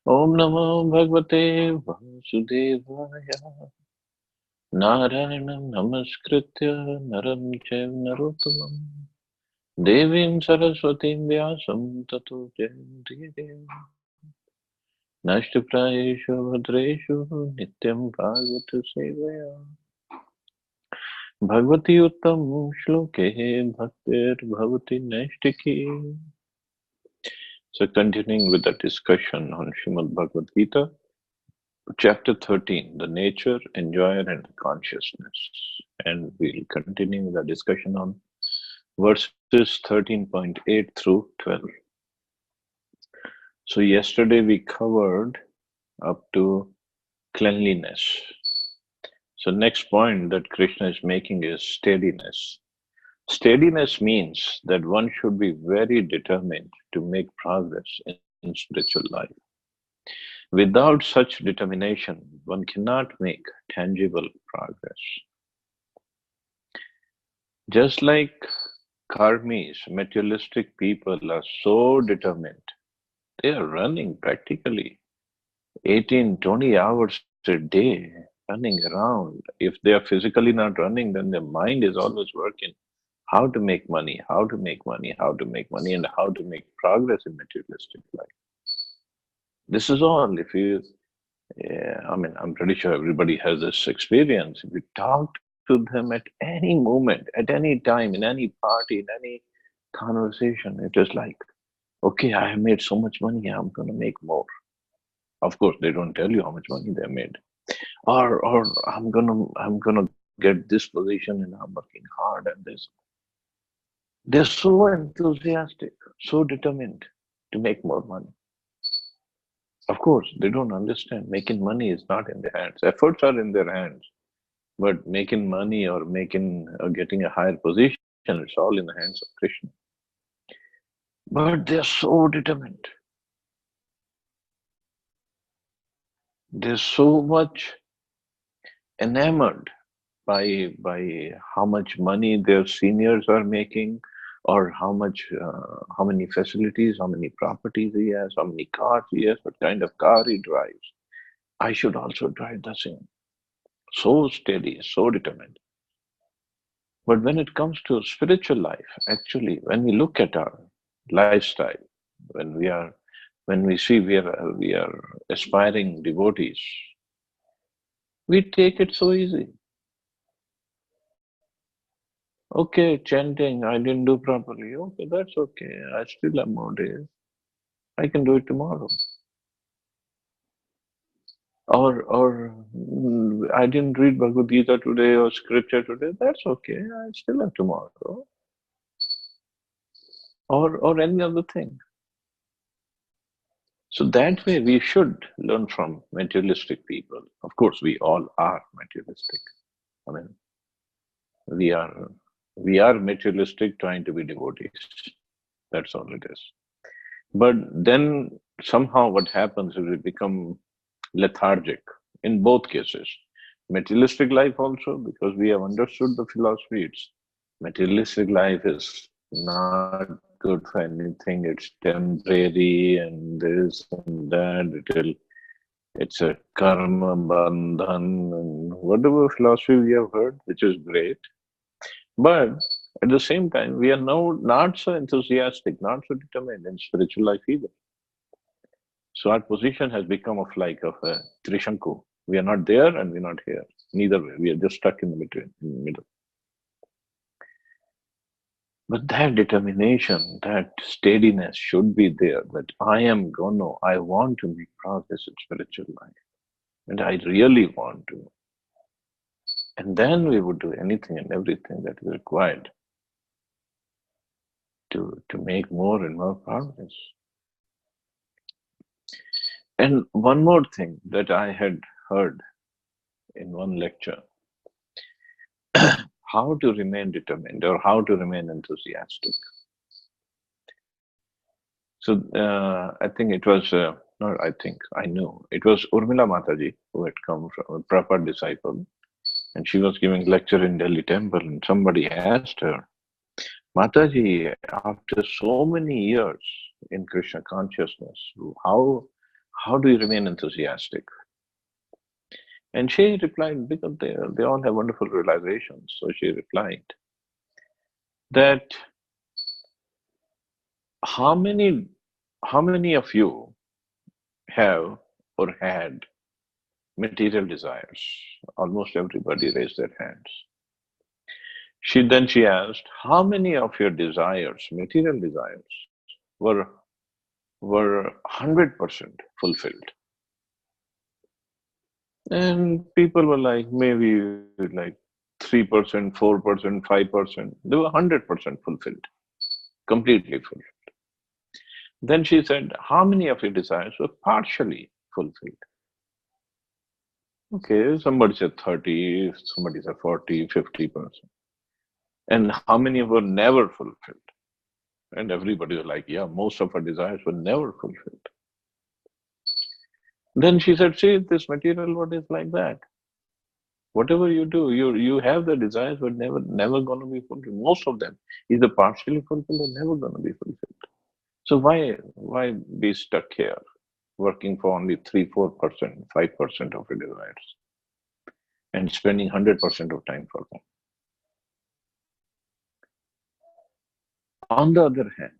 Om Namo Bhagavate Vasudevaya. Narayanam Namaskritya Naram Chaiv Narottamam Devim Saraswatim Vyasam Tato Jayantiyate Nashtaprayeshu Bhadreshu Nityam Bhagavata Sevaya Bhagavati Uttam Shloke Bhaktir Bhavati Nashtiki. So continuing with the discussion on Srimad Bhagavad Gita, Chapter 13, the nature, enjoyer, and consciousness. And we'll continue with the discussion on verses 13.8 through 12. So yesterday we covered up to cleanliness. So next point that Krishna is making is steadiness. Steadiness means that one should be very determined to make progress in spiritual life. Without such determination, one cannot make tangible progress. Just like karmis, materialistic people are so determined, they are running practically 18, 20 hours a day, running around. If they are physically not running, then their mind is always working. How to make money, how to make money, how to make money, and how to make progress in materialistic life. This is all. If you, I'm pretty sure everybody has this experience. If you talk to them at any moment, at any time, in any party, in any conversation, it is like, okay, I have made so much money, I'm going to make more. Of course, they don't tell you how much money they made. Or I'm gonna get this position and I'm working hard and this. They're so enthusiastic, so determined to make more money. Of course, they don't understand making money is not in their hands. Efforts are in their hands, but making money or making or getting a higher position, it's all in the hands of Krishna. But they're so determined. They're so much enamored by how much money their seniors are making, or how many facilities, how many properties he has, how many cars he has, what kind of car he drives. I should also drive the same. So steady, so determined. But when it comes to spiritual life, actually, when we look at our lifestyle, when we see we are aspiring devotees, we take it so easy. Okay, chanting, I didn't do properly. Okay, that's okay. I still have more days. I can do it tomorrow. Or I didn't read Bhagavad Gita today or scripture today. That's okay. I still have tomorrow. Or any other thing. So that way we should learn from materialistic people. Of course, we all are materialistic. I mean, we are materialistic trying to be devotees. That's all it is. But then somehow what happens is we become lethargic in both cases. Materialistic life also, because we have understood the philosophy, it's materialistic life is not good for anything, it's temporary and this and that, it's a karma bandhan and whatever philosophy we have heard, which is great. But at the same time, we are now not so enthusiastic, not so determined in spiritual life either. So our position has become of a Trishanku. We are not there and we're not here. Neither way. We are just stuck in the middle. But that determination, that steadiness should be there, that I want to make progress in spiritual life. And I really want to. And then we would do anything and everything that is required to make more and more progress. And one more thing that I had heard in one lecture, how to remain determined or how to remain enthusiastic. So I think it was, not I think, I know, it was Urmila Mataji who had come from a proper disciple, and she was giving lecture in Delhi temple, and somebody asked her, Mataji, after so many years, in Krishna consciousness? How how do you remain enthusiastic? And she replied, because they all have wonderful realizations. So she replied that how many how many of you have or had material desires? Almost everybody raised their hands. She asked, how many of your desires, material desires, were 100% fulfilled? And people were like, maybe like 3%, 4%, 5%. They were 100% fulfilled, completely fulfilled. Then she said, how many of your desires were partially fulfilled? Okay, somebody said 30, somebody said 40, 50%. And how many were never fulfilled? And everybody was like, yeah, most of our desires were never fulfilled. Then she said, see, this material world is like that. Whatever you do, you have the desires, but never going to be fulfilled. Most of them, either partially fulfilled or never going to be fulfilled. So why be stuck here, working for only 3, 4%, 5% of your desires, and spending 100% of time for them? On the other hand,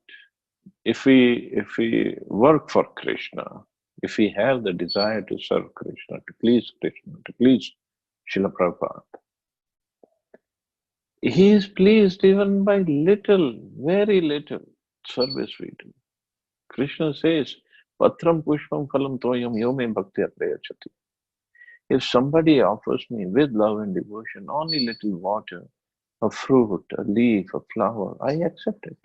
if we work for Krishna, if we have the desire to serve Krishna, to please Srila Prabhupada, he is pleased even by little, very little service we do. Krishna says, Patram Pushpam Phalam Toyam Yome Bhakti Aprayachati. If somebody offers me with love and devotion only little water, a fruit, a leaf, a flower, I accept it.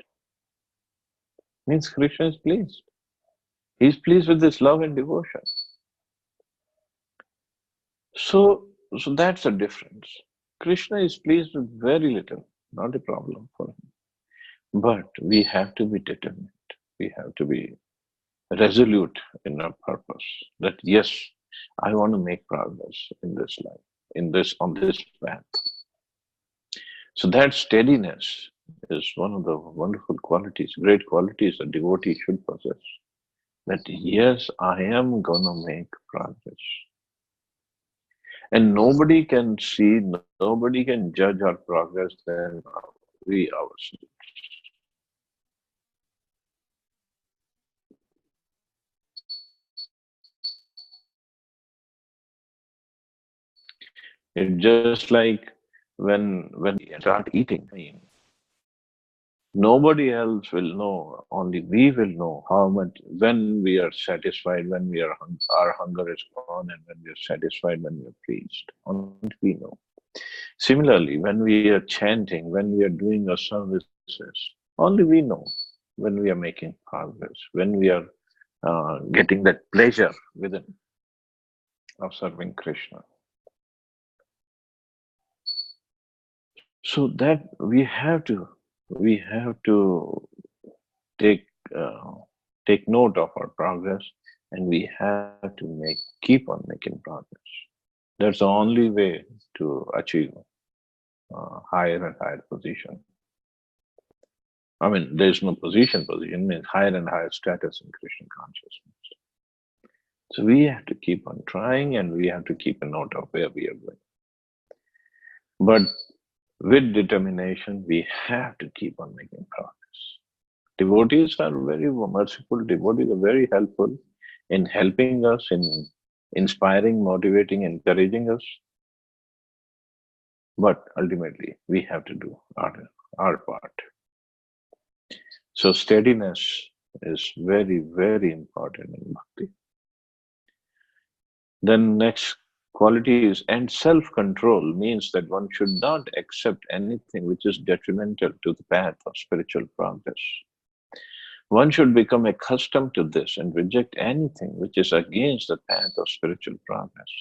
Means Krishna is pleased. He is pleased with this love and devotion. So that's a difference. Krishna is pleased with very little, not a problem for him. But we have to be determined. We have to be resolute in our purpose. That yes, I want to make progress in this life, on this path. So that steadiness is one of the wonderful qualities, great qualities a devotee should possess. That yes, I am gonna make progress. And nobody can see, nobody can judge our progress than we ourselves. It's just like when we start eating, nobody else will know, only we will know how much, when we are satisfied, when our hunger is gone, and when we are satisfied, when we are pleased. Only we know. Similarly, when we are chanting, when we are doing our services, only we know when we are making progress, when we are getting that pleasure within of serving Krishna. So that we have to take note of our progress, and we have to keep on making progress. That's the only way to achieve higher and higher position. I mean, there's no position means higher and higher status in Krishna consciousness. So we have to keep on trying, and we have to keep a note of where we are going. But with determination, we have to keep on making progress. Devotees are very merciful, devotees are very helpful in helping us, in inspiring, motivating, encouraging us. But ultimately, we have to do our part. So steadiness is very, very important in bhakti. Then next quality is, and self-control means that one should not accept anything which is detrimental to the path of spiritual progress. One should become accustomed to this and reject anything which is against the path of spiritual progress.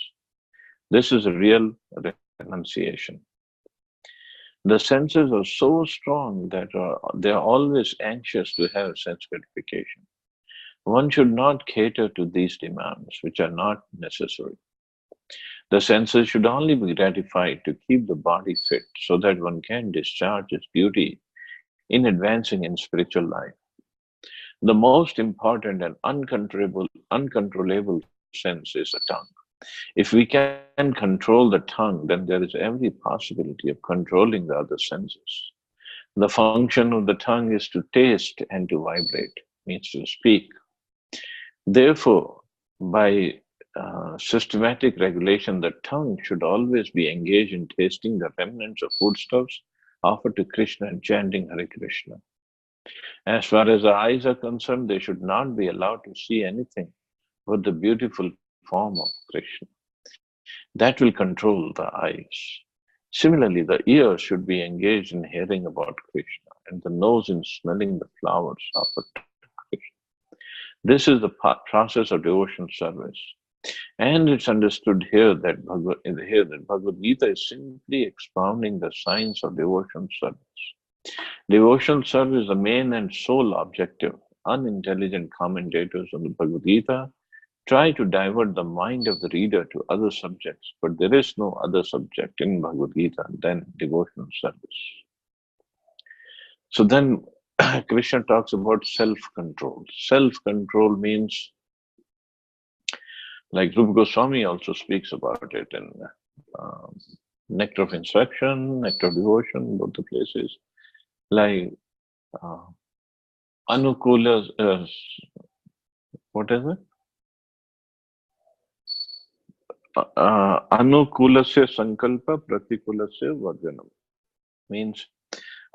This is a real renunciation. The senses are so strong that they are always anxious to have sense gratification. One should not cater to these demands, which are not necessary. The senses should only be gratified to keep the body fit so that one can discharge its duty in advancing in spiritual life. The most important and uncontrollable sense is the tongue. If we can control the tongue, then there is every possibility of controlling the other senses. The function of the tongue is to taste and to vibrate, means to speak. Therefore, by systematic regulation, the tongue should always be engaged in tasting the remnants of foodstuffs offered to Krishna and chanting Hare Krishna. As far as the eyes are concerned, they should not be allowed to see anything but the beautiful form of Krishna. That will control the eyes. Similarly, the ears should be engaged in hearing about Krishna and the nose in smelling the flowers offered to Krishna. This is the process of devotional service. And it's understood here that Bhagavad Gita is simply expounding the science of devotional service. Devotional service is the main and sole objective. Unintelligent commentators on the Bhagavad Gita try to divert the mind of the reader to other subjects, but there is no other subject in Bhagavad Gita than devotional service. So then Krishna talks about self-control. Self-control means, like Rupa Goswami also speaks about it in um, Nectar of Instruction, Nectar of Devotion, both the places. Like uh, Anukula, what is it? Anukulasya sankalpa pratikulasya varjanam. Means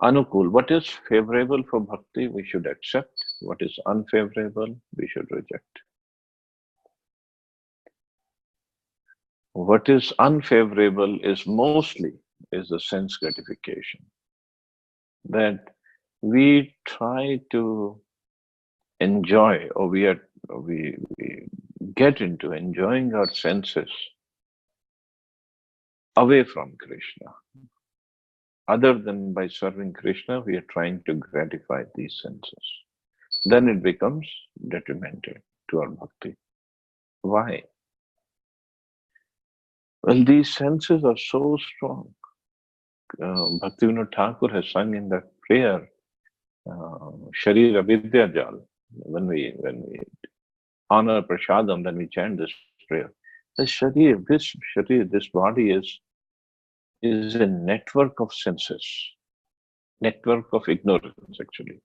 anukul, what is favorable for bhakti, we should accept. What is unfavorable, we should reject. What is unfavorable is mostly the sense gratification. That we try to enjoy, or we get into enjoying our senses away from Krishna. Other than by serving Krishna, we are trying to gratify these senses. Then it becomes detrimental to our bhakti. Why? Well, these senses are so strong. Bhaktivinoda Thakur has sung in that prayer, Sharira Vidya Jal, when we honor Prasadam, then we chant this prayer. The Sharir, this body is a network of senses, network of ignorance actually.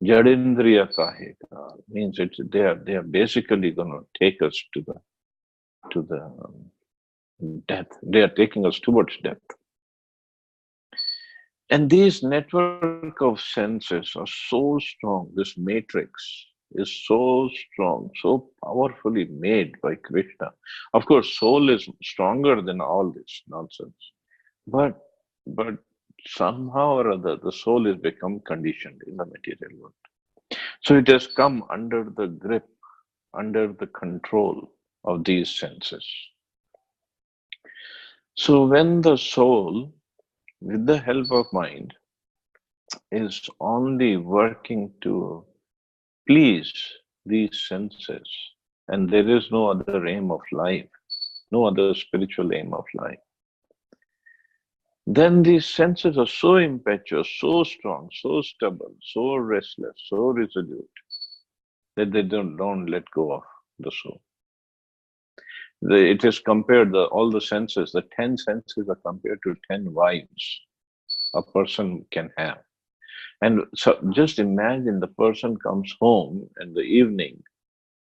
Jadindriya Kaheka means they are basically going to take us to the death. They are taking us towards death. And this network of senses are so strong. This matrix is so strong, so powerfully made by Krishna. Of course, soul is stronger than all this nonsense. But somehow or other, the soul has become conditioned in the material world. So it has come under the grip, under the control of these senses. So when the soul, with the help of mind, is only working to please these senses, and there is no other aim of life, no other spiritual aim of life, then these senses are so impetuous, so strong, so stubborn, so restless, so resolute, that they don't let go of the soul. It is compared, all the senses, the 10 senses are compared to 10 wives a person can have. And so just imagine the person comes home in the evening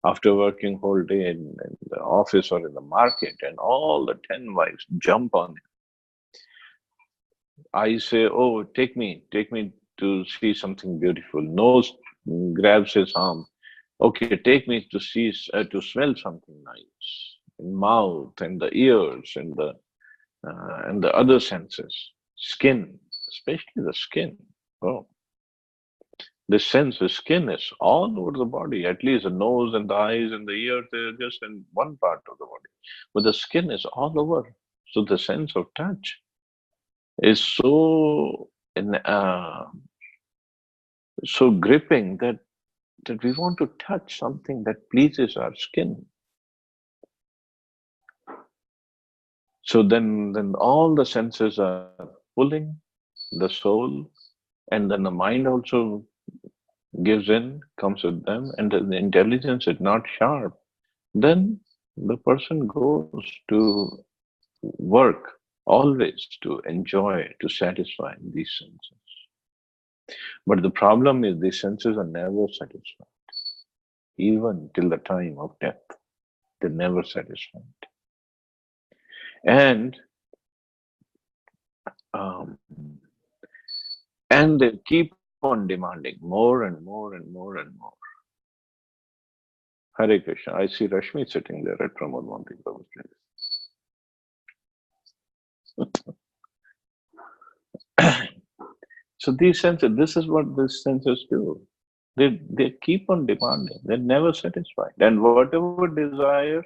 after working whole day in the office or in the market, and all the 10 wives jump on him. I say, oh, take me to see something beautiful. Nose grabs his arm. Okay, take me to see, to smell something nice. In mouth and the ears and the other senses. Skin, especially the skin. Oh, the sense, the skin is all over the body. At least the nose and the eyes and the ears, they're just in one part of the body. But the skin is all over. So the sense of touch is so so gripping that we want to touch something that pleases our skin. So then all the senses are pulling the soul, and then the mind also gives in, comes with them, and the intelligence is not sharp, then the person goes to work always to enjoy, to satisfy these senses. But the problem is these senses are never satisfied, even till the time of death. They're never satisfied. And um, and they keep on demanding more and more and more and more. Hare Krishna. I see Rashmi sitting there at Pramod Monty Prabhu's place. So these senses, this is what these senses do. They keep on demanding. They're never satisfied. And whatever desires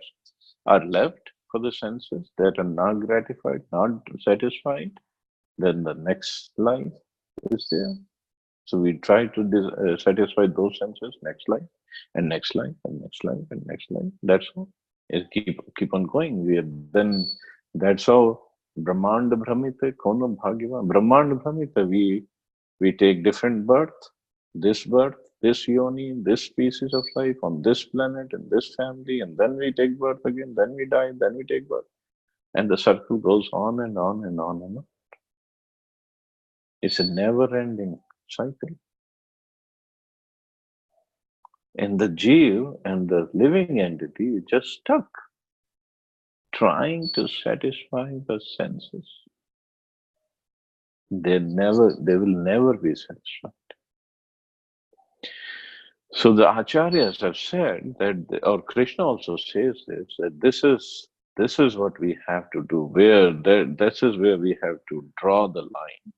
are left for the senses that are not gratified, not satisfied, then the next life is there. So we try to satisfy those senses next life and next life and next life and next life. That's all. It keep on going. We are then that's how Brahmanda Brahmita Kono Bhagava. Brahmanda Brahmita, we take different birth, this yoni, this species of life on this planet and this family, and then we take birth again, then we die, then we take birth. And the circle goes on and on and on and on. It's a never-ending cycle. And the Jeev and the living entity is just stuck, trying to satisfy the senses. They will never be satisfied. So the acharyas have said that, or Krishna also says this, that this is what we have to do. This is where we have to draw the line.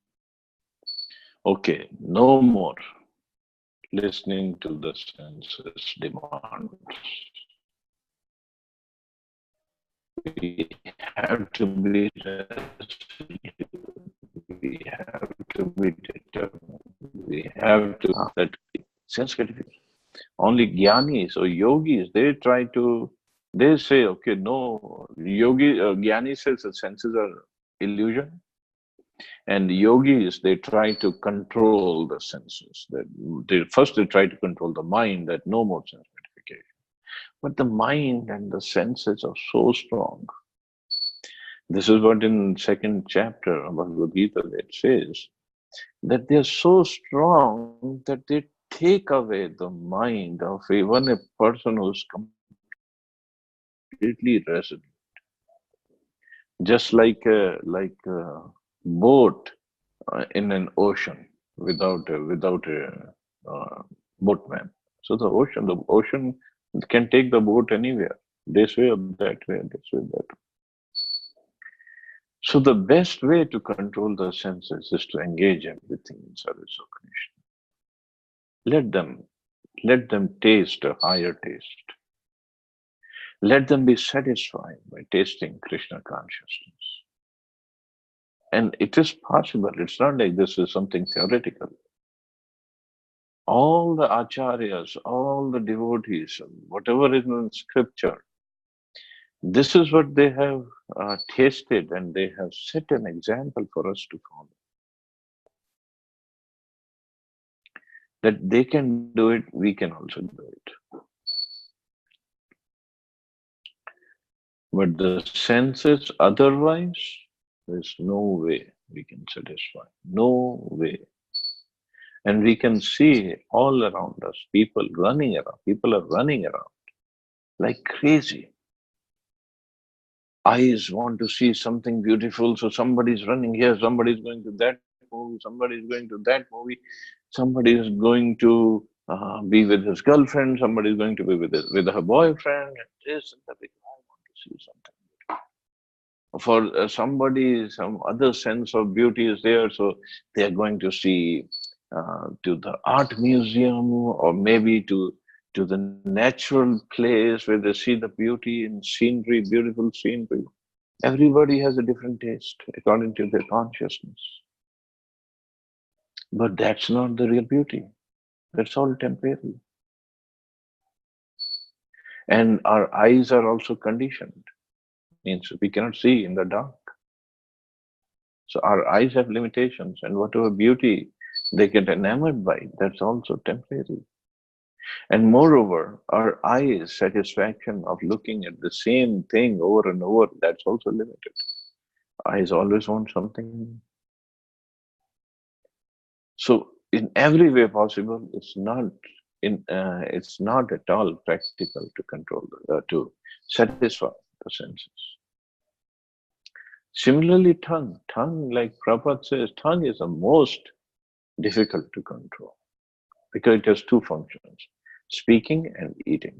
Okay, no more listening to the senses' demands. We have to be resolute. We have to be determined. We have to that sense gratification. Only jnanis or yogis, they say, okay, no, jnani says the senses are illusion. And yogis, they try to control the senses. First they try to control the mind, that no more sense gratification. But the mind and the senses are so strong. This is what in second chapter of Bhagavad Gita it says, that they're so strong that they take away the mind of even a person who's completely resolute. Just like a boat in an ocean without a boatman. So the ocean can take the boat anywhere, this way or that way, this way, that way. So the best way to control the senses is to engage everything in service of Krishna. Let them taste a higher taste. Let them be satisfied by tasting Krishna consciousness. And it is possible. It's not like this is something theoretical. All the acharyas, all the devotees, whatever is in scripture, this is what they have tasted, and they have set an example for us to follow. That they can do it, we can also do it. But the senses otherwise, there's no way we can satisfy. No way. And we can see all around us, people running around. People are running around like crazy. Eyes want to see something beautiful, so somebody's running here, somebody's going to that movie, somebody's going to that movie, somebody is going to be with his girlfriend, somebody's going to be with her boyfriend, and this and that. I want to see something. For somebody, some other sense of beauty is there, so they are going to see to the art museum, or maybe to the natural place where they see the beauty in scenery, beautiful scenery. Everybody has a different taste according to their consciousness. But that's not the real beauty. That's all temporary. And our eyes are also conditioned. Means we cannot see in the dark. So our eyes have limitations, and whatever beauty They get enamored by it. That's also temporary. And moreover, our eyes' satisfaction of looking at the same thing over and over, that's also limited. Eyes always want something. So in every way possible, it's not at all practical to control, to satisfy the senses. Similarly, tongue, like Prabhupada says, tongue is the most difficult to control because it has two functions: speaking and eating.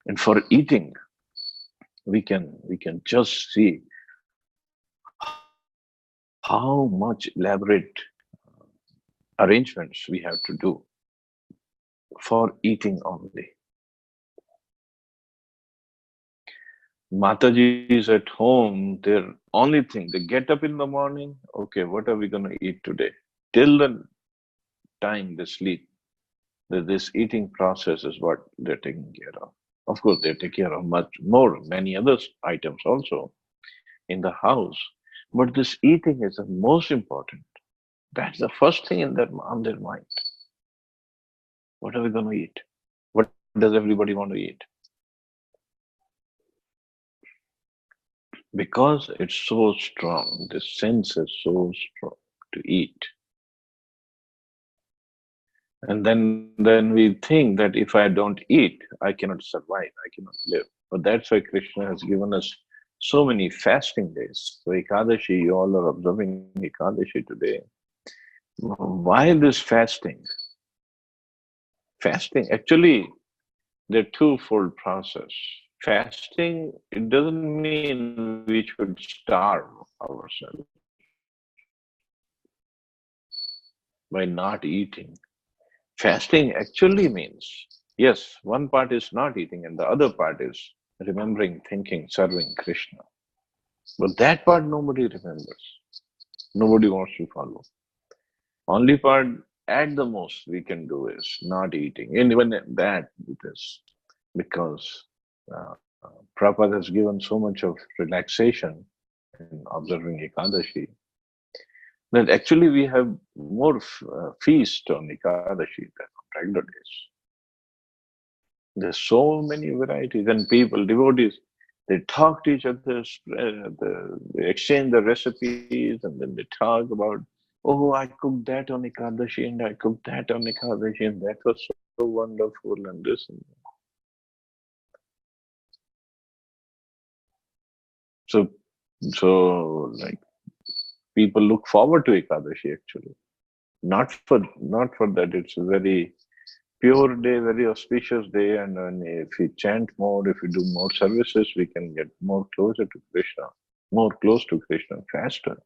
And for eating, we can just see how much elaborate arrangements we have to do for eating only. Mataji is at home, their only thing, they get up in the morning, okay, what are we going to eat today? Till the time they sleep, this eating process is what they're taking care of. Of course, they take care of much more, many other items also in the house. But this eating is the most important. That's the first thing on their mind. What are we going to eat? What does everybody want to eat? Because it's so strong, the sense is so strong to eat. And then we think that if I don't eat, I cannot survive, I cannot live. But that's why Krishna has given us so many fasting days. So Ekadashi, you all are observing Ekadashi today. Why this fasting? Fasting, actually, they're twofold process. Fasting, it doesn't mean we should starve ourselves by not eating. Fasting actually means, yes, one part is not eating and the other part is remembering, thinking, serving Krishna. But that part nobody remembers. Nobody wants to follow. Only part at the most we can do is not eating. And even that it is because uh, Prabhupada has given so much of relaxation in observing Ekadashi that actually we have more feast on Ekadashi than on regular days. There's so many varieties, and people, devotees, they talk to each other, they exchange the recipes, and then they talk about, oh, I cooked that on Ekadashi, and I cooked that on Ekadashi, and that was so wonderful, and this and that. So like people look forward to Ekadashi actually. Not for that it's a very pure day, very auspicious day, and if we chant more, if we do more services, we can get more closer to Krishna, more close to Krishna faster.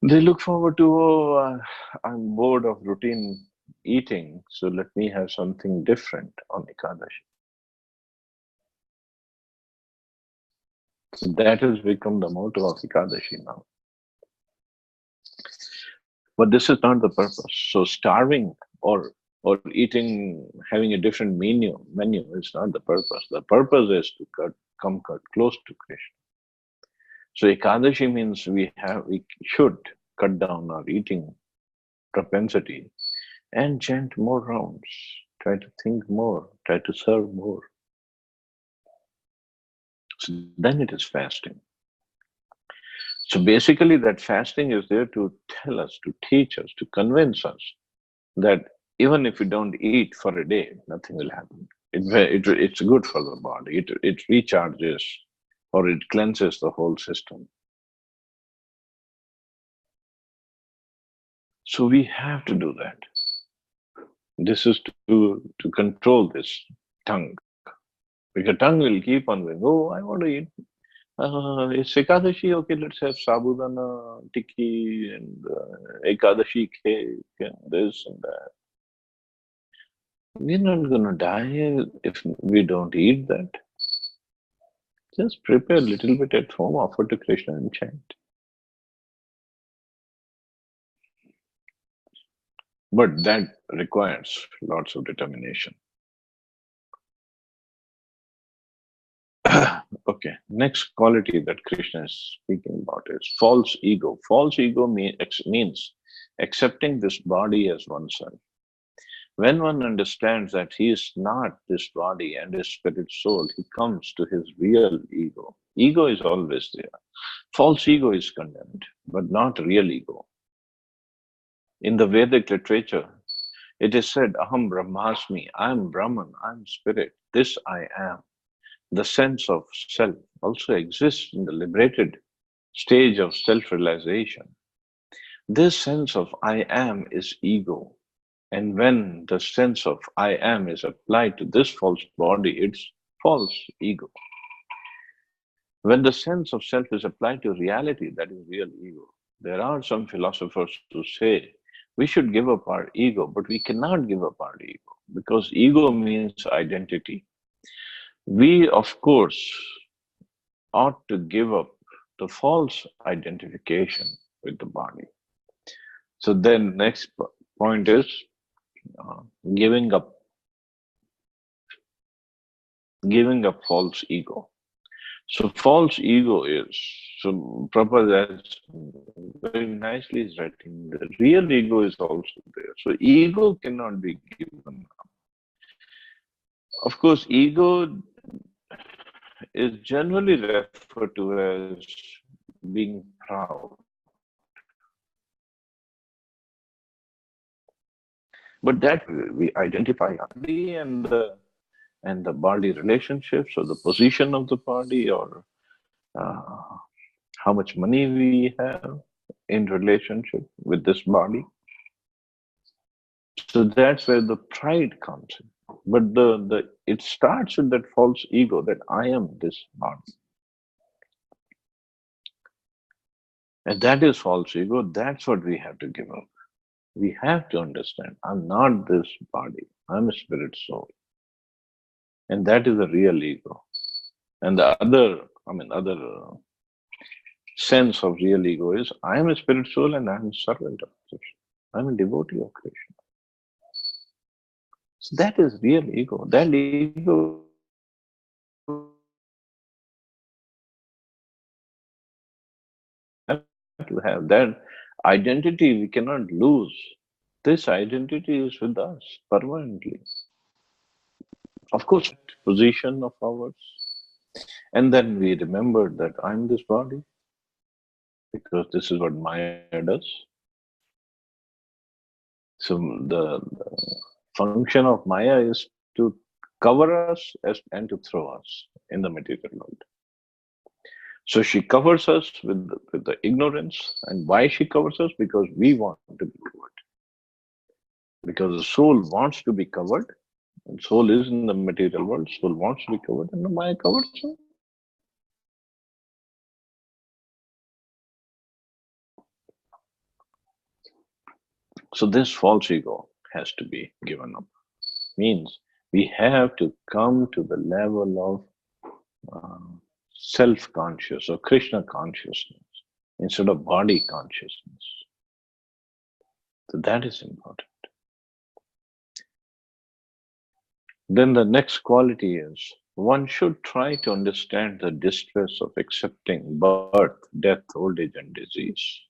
They look forward to, I'm bored of routine eating, so let me have something different on Ekadashi. So that has become the motto of Ekadashi now. But this is not the purpose. So starving or eating, having a different menu is not the purpose. The purpose is to come close to Krishna. So Ekadashi means we should cut down our eating propensity and chant more rounds, try to think more, try to serve more. So then it is fasting. So basically that fasting is there to tell us, to teach us, to convince us that even if we don't eat for a day, nothing will happen. It's good for the body. It recharges or it cleanses the whole system. So we have to do that. This is to control this tongue. Because tongue will keep on going, oh, I want to eat. It's Ekadashi, okay, let's have sabudana, tikki, and Ekadashi cake, and this and that. We're not going to die if we don't eat that. Just prepare a little bit at home, offer to Krishna and chant. But that requires lots of determination. Okay. Okay, next quality that Krishna is speaking about is false ego. False ego means accepting this body as oneself. When one understands that he is not this body and his spirit soul, he comes to his real ego. Ego is always there. False ego is condemned, but not real ego. In the Vedic literature, it is said, Aham Brahmasmi, I am Brahman, I am spirit, this I am. The sense of self also exists in the liberated stage of self realization. This sense of I am is ego. And when the sense of I am is applied to this false body, it's false ego. When the sense of self is applied to reality, that is real ego. There are some philosophers who say we should give up our ego, but we cannot give up our ego because ego means identity. We, of course, ought to give up the false identification with the body. So then next point is uh, giving up false ego. So false ego is, so Prabhupada has very nicely is writing, the real ego is also there. So ego cannot be given up. Of course, ego is generally referred to as being proud. But that we identify body and the body relationships or the position of the body or uh, how much money we have in relationship with this body. So that's where the pride comes in. But it starts with that false ego that I am this body. And that is false ego. That's what we have to give up. We have to understand I'm not this body. I'm a spirit soul. And that is the real ego. And the other sense of real ego is I am a spirit soul and I'm a servant of Krishna. I'm a devotee of Krishna. So that is real ego. That ego to have that identity we cannot lose. This identity is with us permanently. Of course, position of ours. And then we remember that I'm this body because this is what Maya does. So the function of Maya is to cover us and to throw us in the material world. So she covers us with the ignorance. And why she covers us? Because we want to be covered. Because the soul wants to be covered. And soul is in the material world. Soul wants to be covered. And the Maya covers her. So this false ego has to be given up. Means we have to come to the level of self-conscious or Krishna consciousness instead of body consciousness. So that is important. Then the next quality is one should try to understand the distress of accepting birth, death, old age, and disease.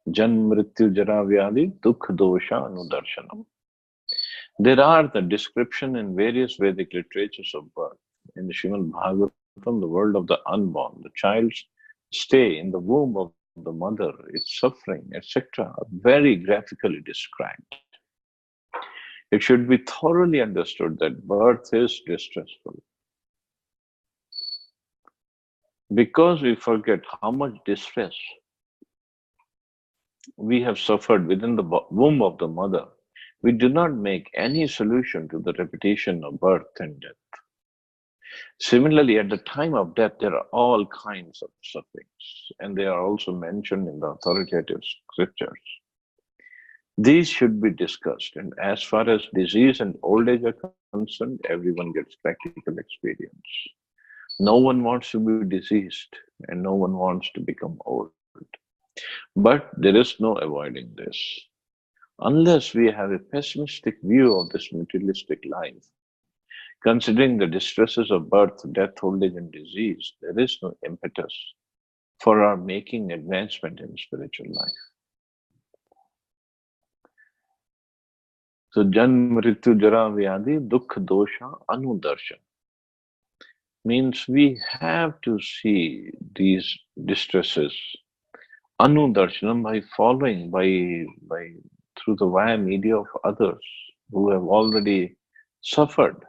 Janm, Mrityu, Jara, Vyadi, Dukh, Dosha, Anudarshanam. There are the description in various Vedic literatures of birth. In the Srimad Bhagavatam, the world of the unborn, the child's stay in the womb of the mother, its suffering, etc., are very graphically described. It should be thoroughly understood that birth is distressful. Because we forget how much distress we have suffered within the womb of the mother, we do not make any solution to the repetition of birth and death. Similarly, at the time of death, there are all kinds of sufferings, and they are also mentioned in the authoritative scriptures. These should be discussed, and as far as disease and old age are concerned, everyone gets practical experience. No one wants to be diseased, and no one wants to become old. But there is no avoiding this. Unless we have a pessimistic view of this materialistic life, Considering the distresses of birth, death, old age, and disease, there is no impetus for our making advancement in spiritual life. So, Janma, Mrityu, Jara, Vyadi, Dukh, Dosha, Anudarshan means we have to see these distresses, Anudarshanam, by following, by through the via media of others who have already suffered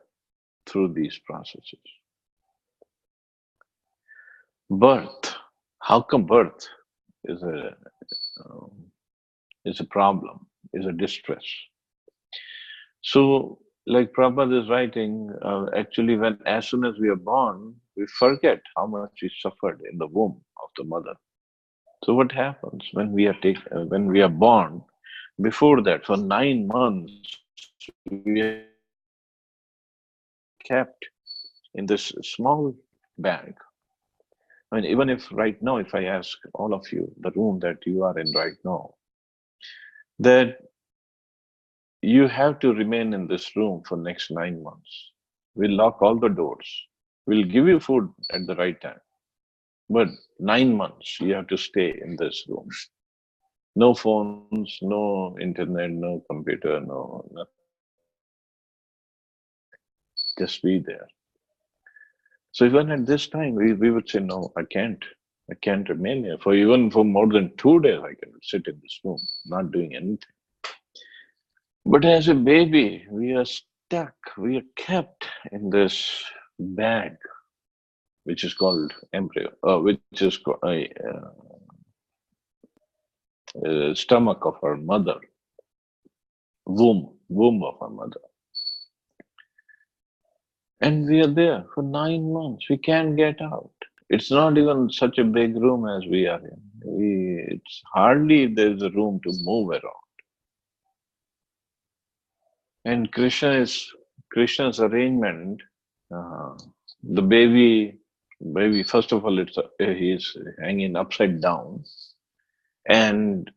through these processes. Birth. How come birth is um, a problem, is a distress? So, like Prabhupada is writing, actually, when as soon as we are born, we forget how much we suffered in the womb of the mother. So, what happens when when we are born? Before that, for 9 months, we are kept in this small bag. I mean, even if right now, if I ask all of you, the room that you are in right now, that you have to remain in this room for next 9 months. We'll lock all the doors. We'll give you food at the right time. But 9 months, you have to stay in this room. No phones, no internet, no computer, no nothing. Just be there. So even at this time, we would say, no, I can't. I can't remain here. For even for more than 2 days, I can sit in this room, not doing anything. But as a baby, we are stuck. We are kept in this bag, which is called embryo, which is called stomach of our mother, womb of our mother. And we are there for 9 months. We can't get out. It's not even such a big room as we are in. It's hardly there's a room to move around. And Krishna's arrangement. The baby. First of all, he's hanging upside down, and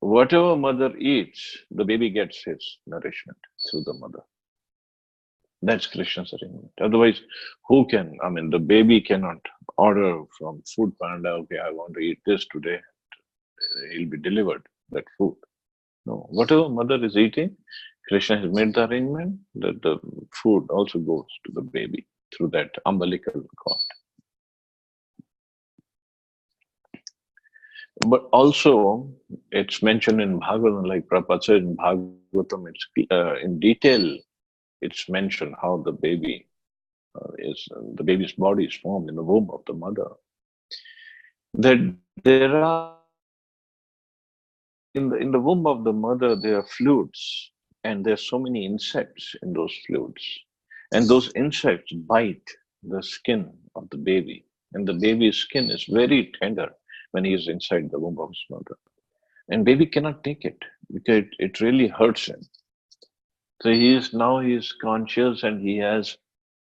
whatever mother eats, the baby gets his nourishment through the mother. That's Krishna's arrangement. Otherwise, who can? I mean, the baby cannot order from Food Panda. Okay, I want to eat this today. He'll be delivered that food. No, whatever mother is eating, Krishna has made the arrangement that the food also goes to the baby through that umbilical cord. But also, it's mentioned in Bhagavatam, like Prabhupada said in Bhagavatam, it's in detail. It's mentioned how the baby's body is formed in the womb of the mother. That there are in the womb of the mother there are fluids, and there's so many insects in those fluids, and those insects bite the skin of the baby, and the baby's skin is very tender when he is inside the womb of his mother, and baby cannot take it because it really hurts him. So he is conscious, and he has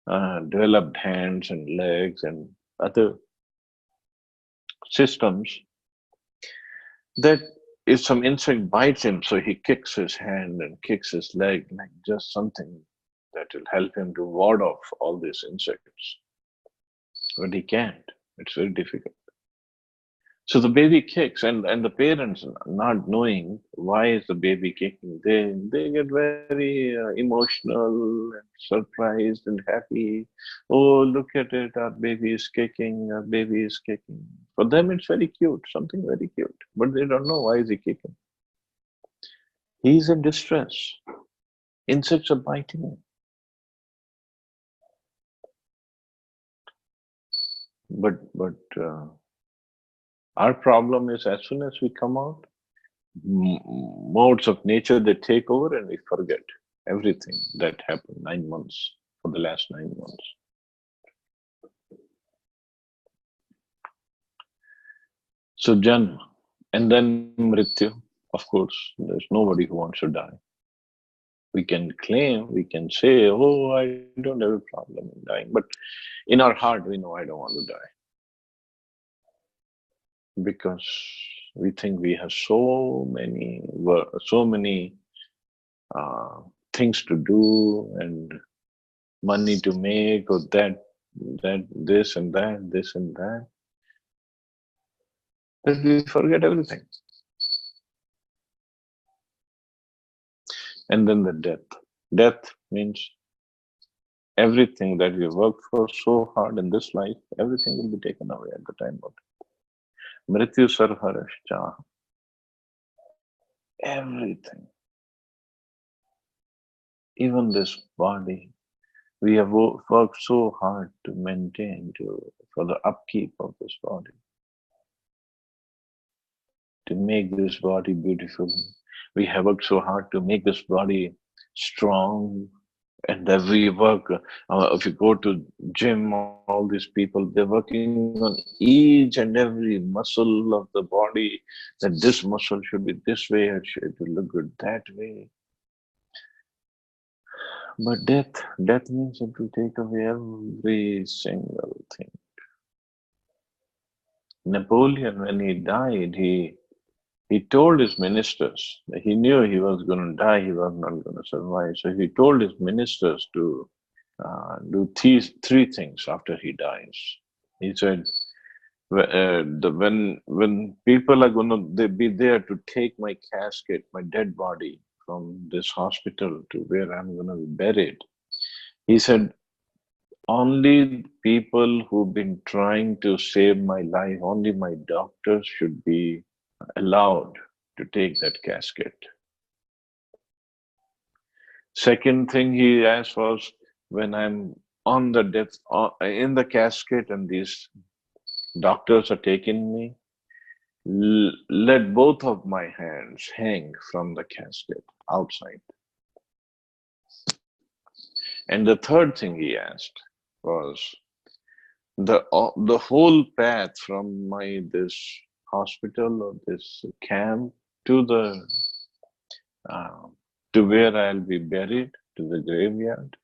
developed hands and legs and other systems that if some insect bites him, so he kicks his hand and kicks his leg, like just something that will help him to ward off all these insects. But he can't. It's very difficult. So the baby kicks, and the parents, not knowing why is the baby kicking, they get very emotional and surprised and happy. Oh, look at it, our baby is kicking, our baby is kicking. For them, it's very cute, something very cute, but they don't know why is he kicking. He's in distress. Insects are biting him. But our problem is as soon as we come out, modes of nature they take over and we forget everything that happened 9 months for the last 9 months. So Janma and then Mrityu. Of course, there's nobody who wants to die. We can claim, we can say, oh, I don't have a problem in dying, but in our heart we know I don't want to die. Because we think we have so many things to do, and money to make, or this and that, this and that we forget everything. And then the death. Death means everything that we worked for so hard in this life, everything will be taken away at the time of Mrityu Sarharashcha. Everything. Even this body. We have worked so hard to maintain, for the upkeep of this body, to make this body beautiful. We have worked so hard to make this body strong, and that we work. If you go to gym, all these people, they're working on each and every muscle of the body. That this muscle should be this way, it should look good that way. But death means it will take away every single thing. Napoleon, when he died, he told his ministers, he knew he was going to die, he was not going to survive. So he told his ministers to do three things after he dies. He said, when people are going to be there to take my casket, my dead body from this hospital to where I'm going to be buried, he said, only people who've been trying to save my life, only my doctors should be allowed to take that casket. Second thing he asked was, when I'm on the death, in the casket, and these doctors are taking me, let both of my hands hang from the casket outside. And the third thing he asked was, the whole path from this hospital or this camp to the uh, to where I'll be buried, to the graveyard,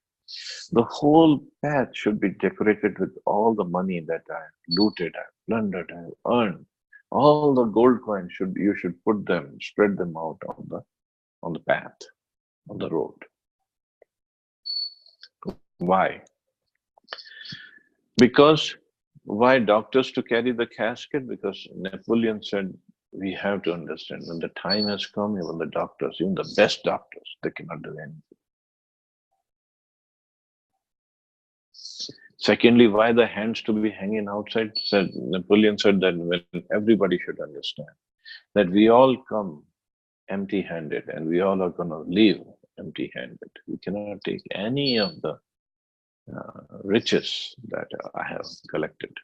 the whole path should be decorated with all the money that I looted, I plundered, I earned. All the gold coins you should put them, spread them out on the path, on the road. Why? Because why doctors to carry the casket? Because Napoleon said, we have to understand, when the time has come, even the doctors, even the best doctors, they cannot do anything. Secondly, why the hands to be hanging outside? Said Napoleon said that when everybody should understand that we all come empty-handed and we all are going to leave empty-handed. We cannot take any of the riches that I have collected.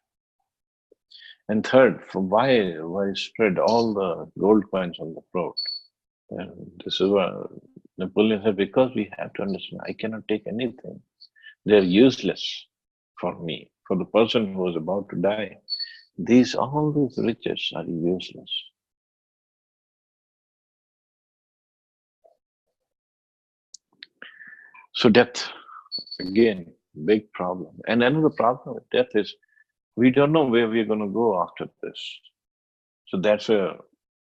And third, why spread all the gold coins on the road? And this is what Napoleon said, because we have to understand, I cannot take anything. They're useless for me, for the person who is about to die. All these riches are useless. So death, again, big problem. And another problem with death is we don't know where we're going to go after this. So that's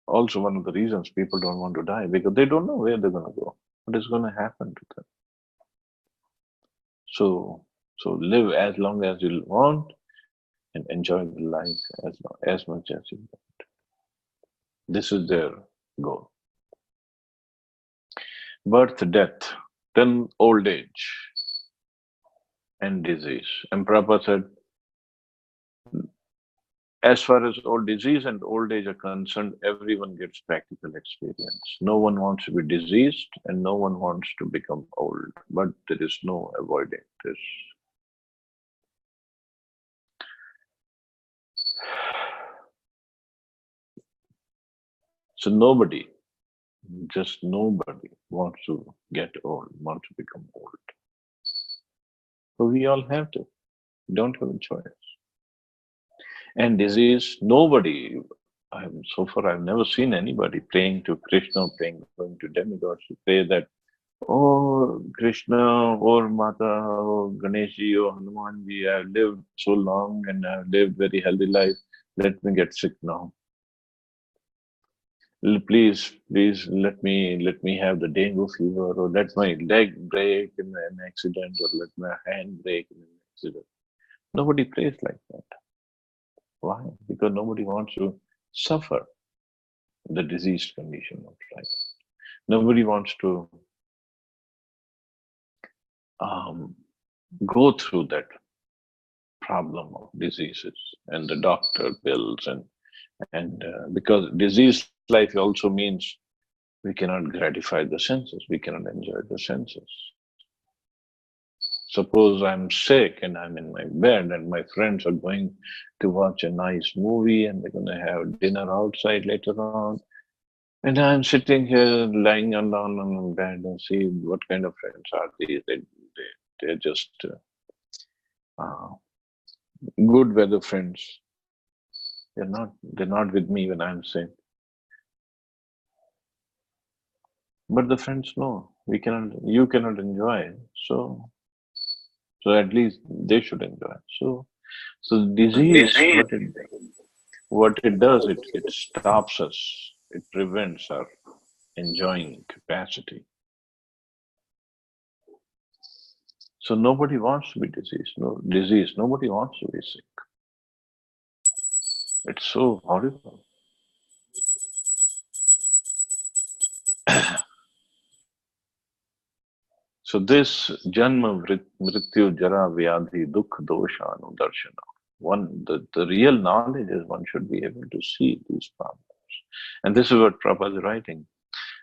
also one of the reasons people don't want to die, because they don't know where they're going to go, what is going to happen to them. So live as long as you want and enjoy the life as much as you want. This is their goal. Birth, death, then old age and disease. And Prabhupada said, as far as old disease and old age are concerned, everyone gets practical experience. No one wants to be diseased and no one wants to become old, but there is no avoiding this. So nobody, just nobody wants to get old, wants to become old. So we all have to. We don't have a choice. And disease, nobody, so far I've never seen anybody praying to Krishna, going to demigods to pray that, oh Krishna, or Mata, or Ganeshji, or Hanumanji, I've lived so long and I've lived very healthy life. Let me get sick now. Please let me have the dengue fever, or let my leg break in an accident, or let my hand break in an accident. Nobody prays like that. Why? Because nobody wants to suffer the diseased condition of life. Nobody wants to um, go through that problem of diseases and the doctor bills, and because diseased life also means we cannot gratify the senses, we cannot enjoy the senses. Suppose I'm sick and I'm in my bed and my friends are going to watch a nice movie and they're going to have dinner outside later on. And I'm sitting here lying on bed and see what kind of friends are these. They're just uh, good weather friends. They're not with me when I'm sick. But the friends know you cannot enjoy. So so at least they should enjoy. So disease, what it does, it stops us. It prevents our enjoying capacity. So nobody wants to be diseased. Nobody wants to be sick. It's so horrible. So this janma mrityu jara vyadhi dukh dosha anudarshana. The real knowledge is one should be able to see these problems. And this is what Prabhupada is writing,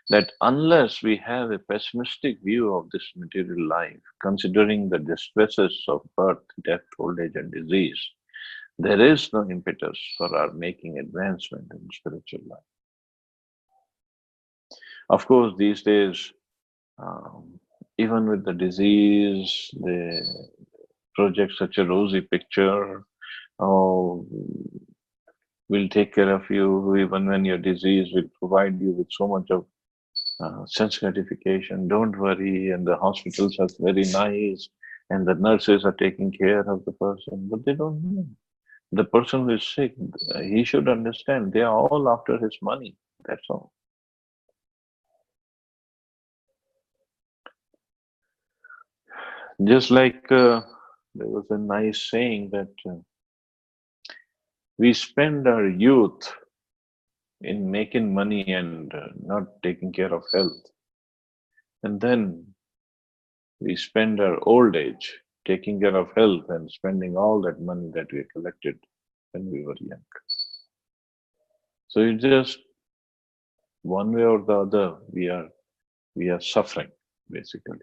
that unless we have a pessimistic view of this material life, considering the distresses of birth, death, old age, and disease, there is no impetus for our making advancement in spiritual life. Of course, these days, um, even with the disease, they project such a rosy picture. Oh, we'll take care of you even when you're diseased. We'll provide you with so much of sense gratification. Don't worry. And the hospitals are very nice, and the nurses are taking care of the person. But they don't know. The person who is sick, he should understand they are all after his money. That's all. Just like there was a nice saying that we spend our youth in making money and not taking care of health. And then we spend our old age taking care of health and spending all that money that we collected when we were young. So it's just one way or the other, we are suffering basically.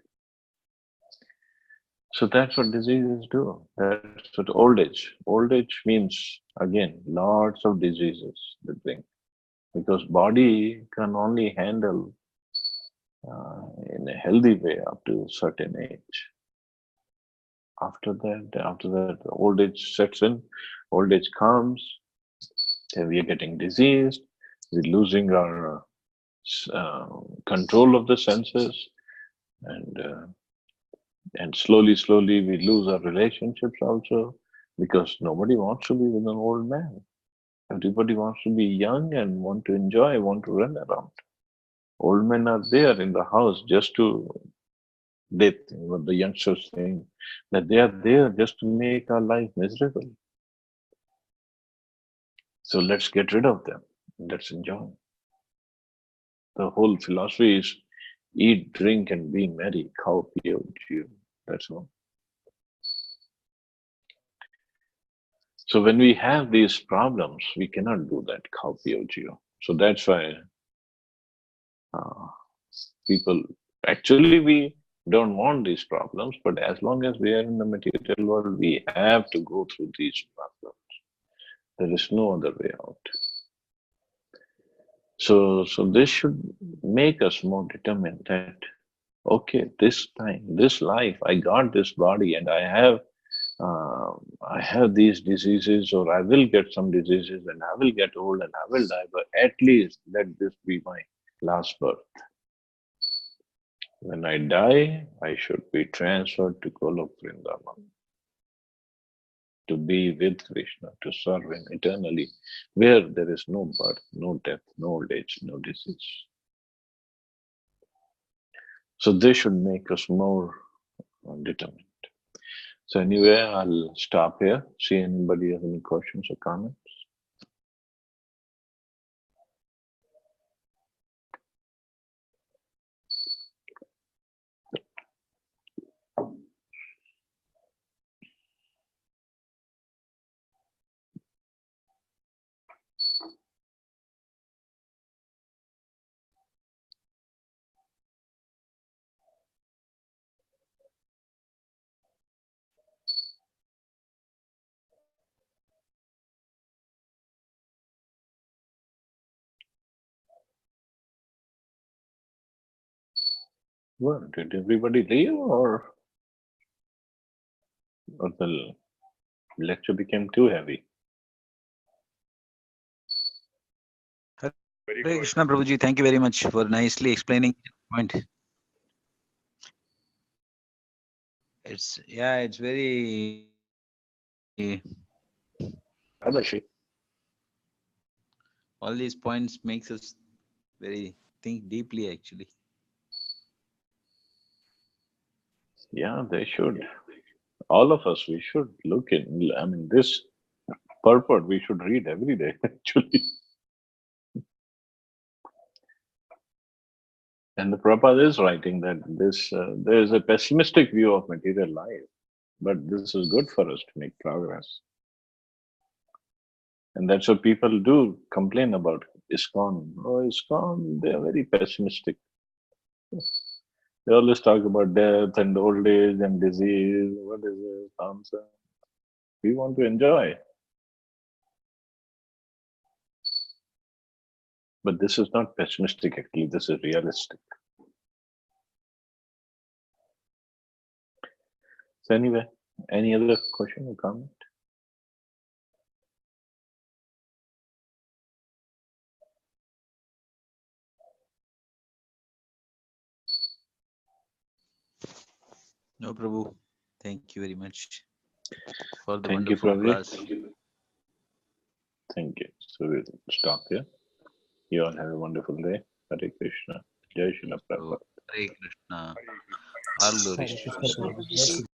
So that's what diseases do. That's what old age. Old age means again lots of diseases they bring, because body can only handle in a healthy way up to a certain age. After that, old age sets in, old age comes, then we are getting diseased, we're losing our control of the senses, and slowly we lose our relationships also, because nobody wants to be with an old man. Everybody wants to be young and want to enjoy, want to run around. Old men are there in the house just to, what the youngsters think, that they are there just to make our life miserable. So let's get rid of them. Let's enjoy. The whole philosophy is eat, drink, and be merry. Khao, piyo, chew. That's all. So when we have these problems, we cannot do that. Khao, piyo, chew. So that's why uh, people, actually, we don't want these problems, but as long as we are in the material world, we have to go through these problems. There is no other way out. So this should make us more determined that, okay, this time, this life, I got this body, and uh, I have these diseases, or I will get some diseases, and I will get old, and I will die. But at least let this be my last birth. When I die, I should be transferred to Golok Vrindavan. to be with Krishna, to serve Him eternally, where there is no birth, no death, no old age, no disease. So this should make us more determined. So anyway, I'll stop here. See anybody has any questions or comments? Well, did everybody leave or the lecture became too heavy? Hare Krishna Prabhuji, thank you very much for nicely explaining the point. It's very Abhishek. all these points makes us very think deeply actually. Yeah, they should. All of us, we should look in. I mean, this purport we should read every day, actually. And the Prabhupada is writing that there is a pessimistic view of material life, but this is good for us to make progress. And that's what people do complain about ISKCON. Oh, ISKCON, they are very pessimistic. They always talk about death and old age and disease. What is this nonsense? We want to enjoy. But this is not pessimistic, actually, this is realistic. So, anyway, any other question or comment? No Prabhu, thank you very much for the Thank you, wonderful Prabhu. class. Thank you. So, we'll stop here. You all have a wonderful day. Hare Krishna. Jai Shri So, Prabhupada. Hare Krishna. All glories Hare to Krishna Krishna. Prabhuji.